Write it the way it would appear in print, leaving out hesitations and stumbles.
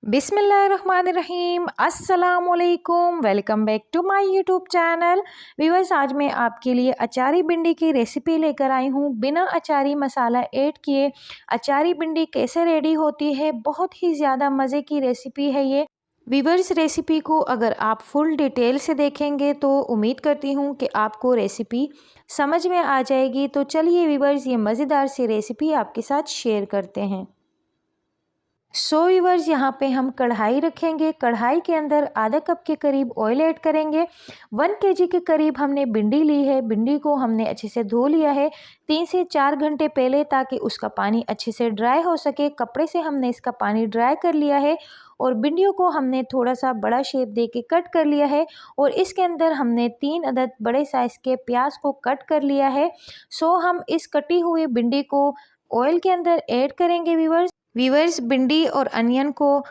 बिस्मिल्लाहिर्रहमानिर्रहीम अस्सलामुअलैकुम। Welcome back to my YouTube channel. Viewers, आज मैं आपके लिए अचारी भिंडी की रेसिपी लेकर आई हूँ। बिना अचारी मसाला ऐड किए अचारी भिंडी कैसे रेडी होती है, बहुत ही ज़्यादा मज़े की रेसिपी है ये। व्यूअर्स, रेसिपी को अगर आप फुल डिटेल से देखेंगे तो उम्मीद करती हूँ कि आपको रेसिपी समझ में आ जाएगी। तो चलिए व्यूअर्स, ये मज़ेदार सी रेसिपी आपके साथ शेयर करते हैं। व्यूअर्स, यहाँ पे हम कढ़ाई रखेंगे। कढ़ाई के अंदर आधा कप के करीब ऑयल ऐड करेंगे। 1 केजी के करीब हमने भिंडी ली है। भिंडी को हमने अच्छे से धो लिया है 3 से 4 घंटे पहले, ताकि उसका पानी अच्छे से ड्राई हो सके। कपड़े से हमने इसका पानी ड्राई कर लिया है और भिंडियों को हमने थोड़ा सा बड़ा शेप दे के कट कर लिया है। और इसके अंदर हमने 3 अदद बड़े साइज़ के प्याज को कट कर लिया है। हम इस कटी हुई भिंडी को ऑयल के अंदर ऐड करेंगे। व्यूअर्स, भिंडी और अनियन को